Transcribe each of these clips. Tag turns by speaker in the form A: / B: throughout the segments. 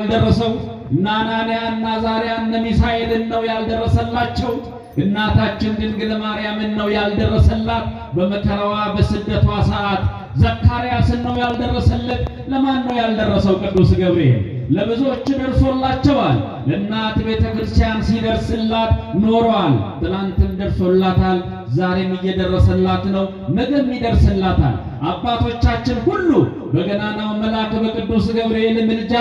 A: ያልደረሰው እና አናንያ እና አዛርያ እነ ሚሳኤልን ነው ያልደረሰላቸው። እናታችን ድንግል ማርያምን ነው ያልደረሰላት። በመከራዋ በስደቷ ሰዓት ዘካርያስን ነው ያልደረሰለት። ለማን ነው ያልደረሰው? ቅዱስ ገብርኤል ለብዙዎች ደርሶላቸዋል። ለእናት ቤተ ክርስቲያን ሲደርስላት ኖሯል። ትናንትም ደርሶላታል፣ ዛሬም እየደረሰላት ነው፣ ነገም ይደርስላታል። አባቶቻችን ሁሉ በገናናው መልአክ በቅዱስ ገብርኤል ምልጃ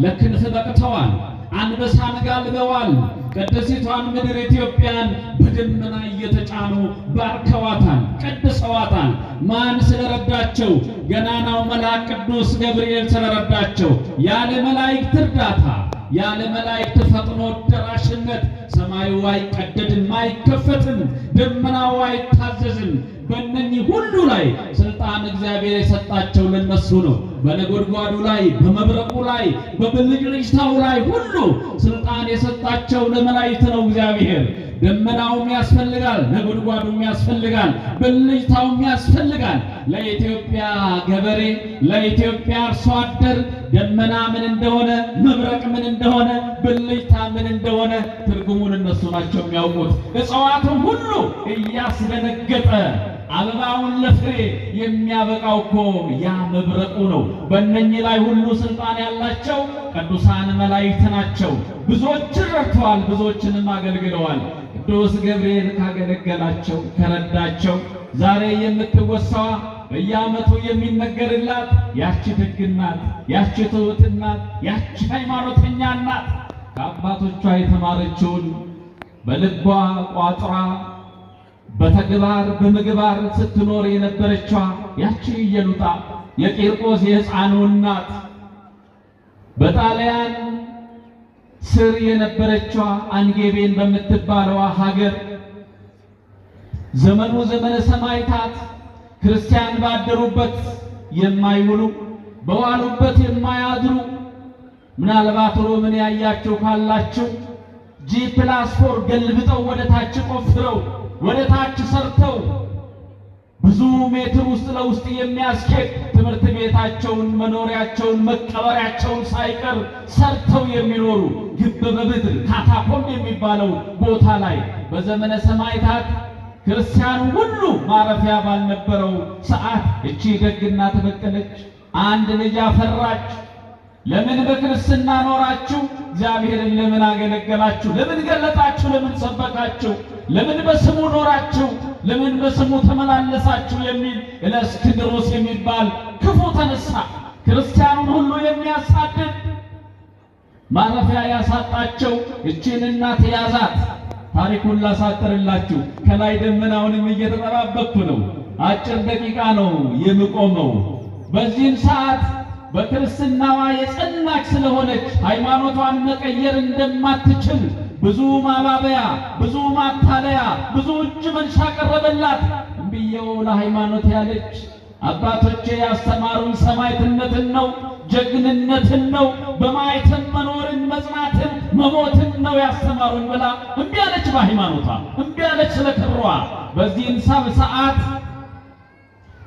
A: ለክንፍ በቅተዋል፣ አንበሳን ጋልበዋል። ቅድስቷን ምድር ኢትዮጵያን በደመና እየተጫኑ ባርከዋታል፣ ቀድሰዋታል። ማን ስለረዳቸው? ገናናው መልአክ ቅዱስ ገብርኤል ስለረዳቸው። ያለ መላእክት እርዳታ፣ ያለ መላእክት ፈጥኖ ደራሽነት ሰማዩ አይቀደድም፣ አይከፈትም፣ ደመናው አይታዘዝም። በእነኚህ ሁሉ ላይ ስልጣን እግዚአብሔር የሰጣቸው ለነሱ ነው። በነጎድጓዱ ላይ፣ በመብረቁ ላይ፣ በብልጭልጭታው ላይ ሁሉ ስልጣን የሰጣቸው ለመላእክት ነው እግዚአብሔር። ደመናውም ያስፈልጋል፣ ነጎድጓዱም ያስፈልጋል፣ ብልጭታውም ያስፈልጋል። ለኢትዮጵያ ገበሬ፣ ለኢትዮጵያ አርሶ አደር ደመና ምን እንደሆነ፣ መብረቅ ምን እንደሆነ፣ ብልጭታ ምን እንደሆነ ትርጉሙን እነሱ ናቸው የሚያውቁት። እጽዋቱን ሁሉ እያስደነገጠ አበባውን ለፍሬ የሚያበቃው እኮ ያ መብረቁ ነው። በእነኚህ ላይ ሁሉ ስልጣን ያላቸው ቅዱሳን መላእክት ናቸው። ብዙዎችን ረድተዋል፣ ብዙዎችንም አገልግለዋል። ቅዱስ ገብርኤል ካገለገላቸው ከረዳቸው ዛሬ የምትወሳዋ በየዓመቱ የሚነገርላት ያቺ ደግናት፣ ያቺ ትሑትናት፣ ያቺ ሃይማኖተኛ ናት። ከአባቶቿ የተማረችውን በልቧ ቋጥራ በተግባር በምግባር ስትኖር የነበረችዋ ያቺ ኢየሉጣ የቂርቆስ የሕፃኑ እናት በጣሊያን ስር የነበረችዋ አንጌቤን በምትባለዋ ሀገር ዘመኑ ዘመነ ሰማዕታት ክርስቲያን ባደሩበት የማይውሉ በዋሉበት የማያድሩ ምናልባት ሮምን ያያችሁ ካላችሁ G+4 ገልብጠው ወደ ታች ቆፍረው ወደ ታች ሰርተው ብዙ ሜትር ውስጥ ለውስጥ የሚያስኬድ ትምህርት ቤታቸውን፣ መኖሪያቸውን፣ መቀበሪያቸውን ሳይቀር ሰርተው የሚኖሩ ግብ በምድር ካታኮምብ የሚባለው ቦታ ላይ በዘመነ ሰማዕታት ክርስቲያኑ ሁሉ ማረፊያ ባልነበረው ሰዓት እቺ ደግና ተበቀለች፣ አንድ ልጅ አፈራች። ለምን በክርስትና ኖራችሁ? እግዚአብሔርን ለምን አገለገላችሁ? ለምን ገለጣችሁ? ለምን ሰበካችሁ? ለምን በስሙ ኖራችሁ? ለምን በስሙ ተመላለሳችሁ? የሚል እለእስክንድሮስ የሚባል ክፉ ተነሳ። ክርስቲያኑን ሁሉ የሚያሳድድ ማረፊያ ያሳጣቸው እቺን እናት ያዛት። ታሪኩን ላሳጥርላችሁ። ከላይ ደመናውንም እየተጠባበቅኩ ነው። አጭር ደቂቃ ነው የምቆመው። በዚህም ሰዓት በክርስትናዋ የጸናች ስለሆነች ሃይማኖቷን መቀየር እንደማትችል ብዙ ማባበያ፣ ብዙ ማታለያ፣ ብዙ እጅ መንሻ ቀረበላት። እምብየው ለሃይማኖት ያለች አባቶቼ ያስተማሩን ሰማዕትነትን ነው፣ ጀግንነትን ነው፣ በማየትም መኖርን መጽናትን መሞትን ነው ያስተማሩን ብላ እምቢ አለች። በሃይማኖቷ እምቢ አለች ስለክሯ። በዚህም ሰዓት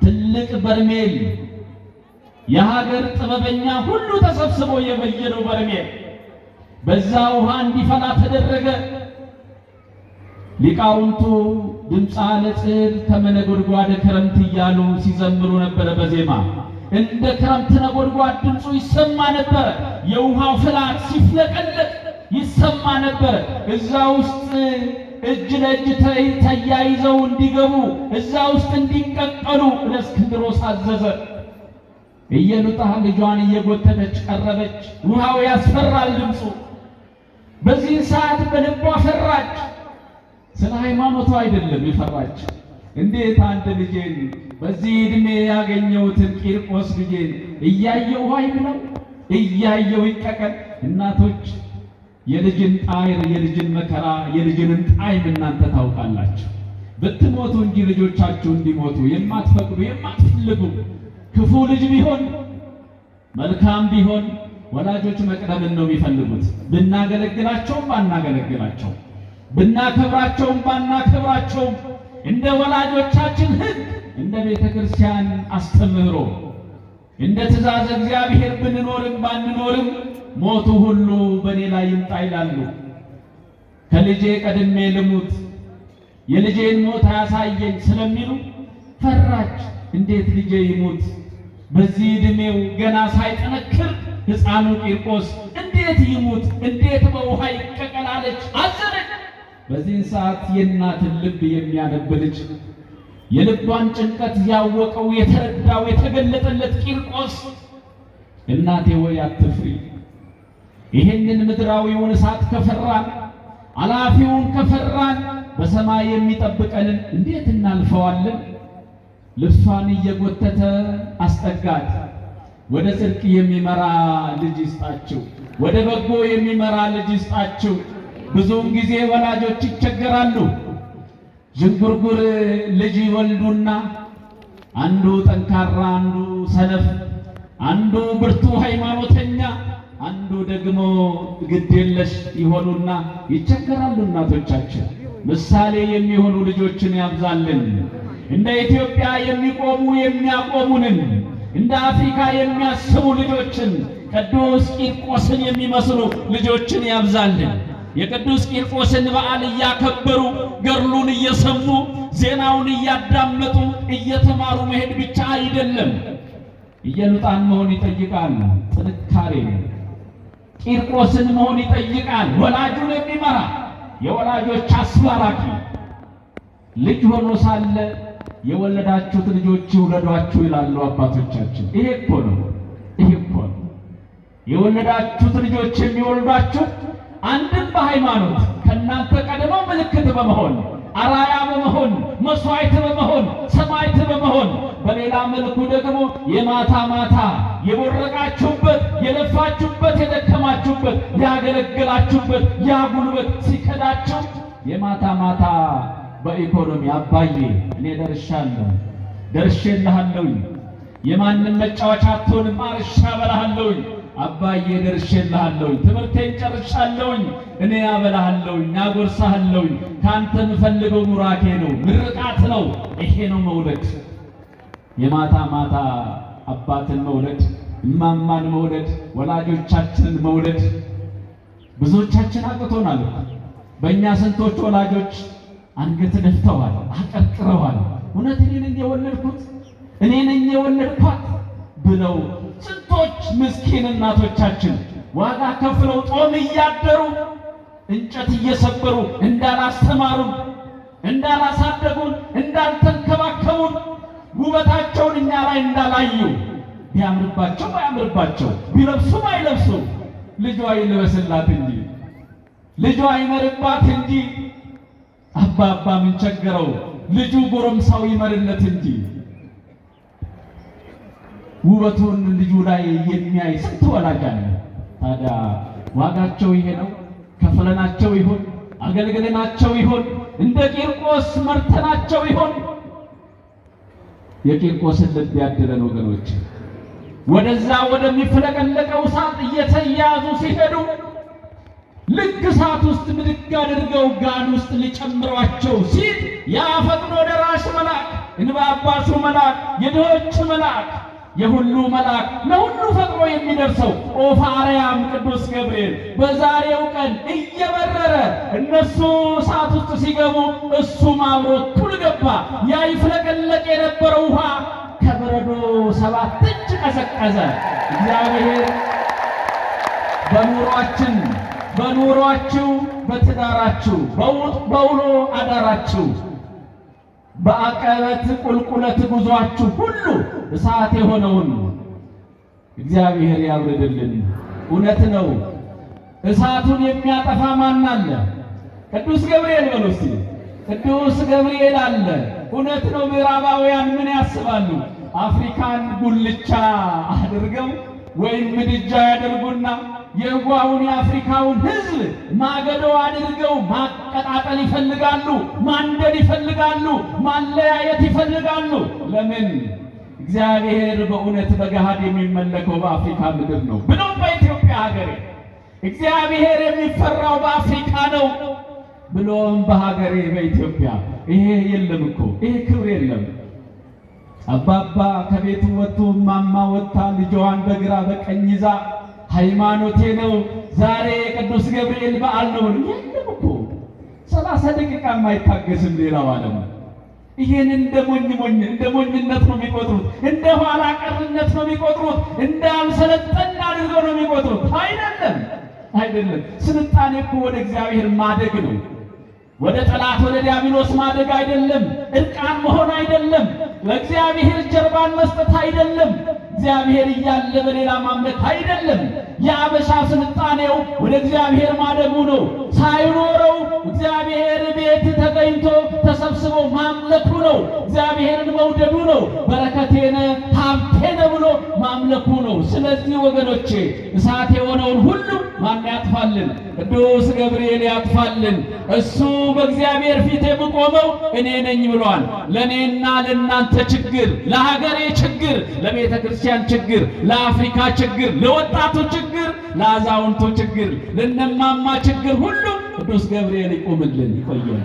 A: ትልቅ በርሜል የሀገር ጥበበኛ ሁሉ ተሰብስቦ የበየነው በርሜል በዛ ውሃ እንዲፈላ ተደረገ። ሊቃውንቱ ድምፃ ለጽል ከመነጎድጓድ ክረምት እያሉ ሲዘምሩ ነበረ። በዜማ እንደ ክረምት ነጎድጓድ ድምፁ ይሰማ ነበረ። የውሃው ፍላት ሲፍለቀለቅ ይሰማ ነበረ። እዛ ውስጥ እጅ ለእጅ ተያይዘው እንዲገቡ እዛ ውስጥ እንዲቀቀሉ እለእስክንድሮስ አዘዘ። ኢየሉጣ ልጇን እየጎተተች ቀረበች። ውሃው ያስፈራል ድምፁ። በዚህ ሰዓት በልቧ ፈራች። ስለ ሃይማኖቷ አይደለም የፈራች። እንዴት አንድ ልጄን በዚህ ዕድሜ ያገኘሁትን ቂርቆስ ልጄን እያየው አይብለው እያየው ይቀቀል። እናቶች የልጅን ጣይር የልጅን መከራ የልጅን ጣዕም እናንተ ታውቃላችሁ። ብትሞቱ እንጂ ልጆቻችሁ እንዲሞቱ የማትፈቅዱ የማትፈልጉ ክፉ ልጅ ቢሆን መልካም ቢሆን ወላጆች መቅደምን ነው የሚፈልጉት። ብናገለግላቸውም ባናገለግላቸው፣ ብናከብራቸውም ባናከብራቸውም እንደ ወላጆቻችን ሕግ እንደ ቤተ ክርስቲያን አስተምህሮ እንደ ትእዛዝ እግዚአብሔር ብንኖርም ባንኖርም ሞቱ ሁሉ በእኔ ላይ ይምጣ ይላሉ። ከልጄ ቀድሜ ልሙት የልጄን ሞት አያሳየኝ ስለሚሉ ፈራች። እንዴት ልጄ ይሙት በዚህ ዕድሜው ገና ሳይጠነክር ሕፃኑ ቂርቆስ እንዴት ይሙት? እንዴት በውሃ ይቀቀላለች? አዘነች። በዚህን ሰዓት የእናትን ልብ የሚያነብ ልጅ የልቧን ጭንቀት ያወቀው የተረዳው የተገለጠለት ቂርቆስ እናቴ ወይ አትፍሪ፣ ይህንን ምድራዊውን እሳት ከፈራን አላፊውን ከፈራን በሰማይ የሚጠብቀንን እንዴት እናልፈዋለን? ልብሷን እየጎተተ አስጠጋት። ወደ ጽድቅ የሚመራ ልጅ ይስጣችሁ፣ ወደ በጎ የሚመራ ልጅ ይስጣችሁ። ብዙውን ጊዜ ወላጆች ይቸገራሉ። ዥንጉርጉር ልጅ ይወልዱና አንዱ ጠንካራ፣ አንዱ ሰነፍ፣ አንዱ ብርቱ ሃይማኖተኛ፣ አንዱ ደግሞ ግዴለሽ ይሆኑና ይቸገራሉ። እናቶቻችን ምሳሌ የሚሆኑ ልጆችን ያብዛልን። እንደ ኢትዮጵያ የሚቆሙ የሚያቆሙንን፣ እንደ አፍሪካ የሚያስቡ ልጆችን፣ ቅዱስ ቂርቆስን የሚመስሉ ልጆችን ያብዛልን። የቅዱስ ቂርቆስን በዓል እያከበሩ ገድሉን እየሰሙ ዜናውን እያዳመጡ እየተማሩ መሄድ ብቻ አይደለም። እየሉጣን መሆን ይጠይቃል። ጥንካሬ ቂርቆስን መሆን ይጠይቃል። ወላጁን የሚመራ የወላጆች አስባራኪ ልጅ ሆኖ ሳለ የወለዳችሁት ልጆች ይውለዷችሁ ይላሉ አባቶቻችን። ይሄ እኮ ነው። የወለዳችሁት ልጆች የሚወልዷችሁ አንድም በሃይማኖት ከእናንተ ቀድመው ምልክት በመሆን አራያ በመሆን መስዋዕት በመሆን ሰማዕት በመሆን በሌላ መልኩ ደግሞ የማታ ማታ የቦረቃችሁበት የለፋችሁበት የደከማችሁበት ያገለገላችሁበት ያ ጉልበት ሲከዳችሁ የማታ ማታ በኢኮኖሚ አባዬ እኔ ደርሼልሃለሁኝ የማንም መጫወቻ አትሆንም አርሻ በላሃለሁኝ አባዬ ደርሼልሃለሁኝ ትምህርቴን ጨርሻለሁኝ እኔ አበላሃለሁኝ አጎርሳሃለሁኝ ካንተ የምፈልገው ኑራኬ ነው ምርቃት ነው። ይሄ ነው መውለድ። የማታ ማታ አባትን መውለድ፣ እማማን መውለድ፣ ወላጆቻችንን መውለድ ብዙዎቻችን አቅቶናል። በእኛ ስንቶች ወላጆች አንገት ደፍተዋል፣ አቀርቅረዋል። እውነት እኔ ነኝ የወለድኩት እኔ ነኝ የወለድኳት ብለው ስንቶች ምስኪን እናቶቻችን ዋጋ ከፍለው ጦም እያደሩ እንጨት እየሰበሩ እንዳላስተማሩን፣ እንዳላሳደጉን፣ እንዳልተንከባከቡን ውበታቸውን እኛ ላይ እንዳላዩ ቢያምርባቸው ባያምርባቸው ቢለብሱ ባይለብሱ ልጇ ይልበስላት እንጂ ልጇ ይመርባት እንጂ አባባ ምን ቸገረው ልጁ ጎረምሳው ይመርለት እንጂ ውበቱን ልጁ ላይ የሚያይ ስንት ወላጅ አለ። ታዲያ ዋጋቸው ይሄ ነው? ከፍለናቸው ይሆን? አገልግለናቸው ይሆን? እንደ ቂርቆስ መርተናቸው ይሆን? የቂርቆስን ልብ ያድለን ወገኖች። ወደዛ ወደሚፍለቀለቀው እሳት እየተያዙ ሲሄዱ ልክ እሳት ውስጥ ምድግ አድርገው ጋን ውስጥ ሊጨምሯቸው ሲል ያ ፈጥኖ ደራሽ መልአክ፣ እንባ አባሹ መልአክ፣ የድሆች መልአክ፣ የሁሉ መልአክ፣ ለሁሉ ፈጥኖ የሚደርሰው ኦፈ አርያም ቅዱስ ገብርኤል በዛሬው ቀን እየበረረ እነሱ እሳት ውስጥ ሲገቡ እሱም አብሮ እኩል ገባ። ያ ይፍለቀለቅ የነበረው ውሃ ከበረዶ 7 እጅ ቀዘቀዘ። እግዚአብሔር በኑሯችሁ፣ በትዳራችሁ፣ በውሎ አዳራችሁ፣ በአቀበት ቁልቁለት ጉዟችሁ ሁሉ እሳት የሆነውን እግዚአብሔር ያብርድልን። እውነት ነው። እሳቱን የሚያጠፋ ማን አለ? ቅዱስ ገብርኤል በሉ እስቲ። ቅዱስ ገብርኤል አለ። እውነት ነው። ምዕራባውያን ምን ያስባሉ? አፍሪካን ጉልቻ አድርገው ወይም ምድጃ ያደርጉና የዋውን የአፍሪካውን ሕዝብ ማገዶ አድርገው ማቀጣጠል ይፈልጋሉ፣ ማንደድ ይፈልጋሉ፣ ማለያየት ይፈልጋሉ። ለምን? እግዚአብሔር በእውነት በገሃድ የሚመለከው በአፍሪካ ምድር ነው ብለው በኢትዮጵያ ሀገሬ እግዚአብሔር የሚፈራው በአፍሪካ ነው ብሎም በሀገሬ በኢትዮጵያ ይሄ የለም እኮ ይሄ ክብር የለም። አባባ ከቤቱ ወጥቶ ማማ ወጥታ ልጇን በግራ በቀኝ ይዛ ሃይማኖቴ ነው ዛሬ ቅዱስ ገብርኤል በዓል ነው። የለም እኮ 30 ደቂቃ የማይታገስም ሌላው ዓለም ይሄን እንደ ሞኝነት ነው የሚቆጥሩት፣ እንደ ኋላ ቀርነት ነው የሚቆጥሩት፣ እንዳልሰለጠን አድርገው ነው የሚቆጥሩት። አይደለም። ስልጣኔ እኮ ወደ እግዚአብሔር ማደግ ነው። ወደ ጠላት ወደ ዲያብሎስ ማደግ አይደለም። እርቃን መሆን አይደለም። ለእግዚአብሔር ጀርባን መስጠት አይደለም። እግዚአብሔር እያለ በሌላ ማምለክ አይደለም። የአበሻ ስልጣኔው ወደ እግዚአብሔር ማደጉ ነው። ሳይኖረው እግዚአብሔር ቤት ተገኝቶ ተሰብስቦ ማምለኩ ነው። እግዚአብሔርን መውደዱ ነው። በረከቴነ ሀብቴነ ብሎ ማምለኩ ነው። ስለዚህ ወገኖቼ እሳት የሆነውን ሁሉ ማን ያጥፋልን? ቅዱስ ገብርኤል ያጥፋልን። እሱ በእግዚአብሔር ፊት የምቆመው እኔ ነኝ ብሏል። ለእኔና ለእናንተ ችግር፣ ለሀገሬ ችግር፣ ለቤተ ክርስቲያን ችግር፣ ለአፍሪካ ችግር፣ ለወጣቱ ችግር፣ ለአዛውንቱ ችግር፣ ለነማማ ችግር ሁሉ ቅዱስ ገብርኤል ይቆምልን። ይቆየን።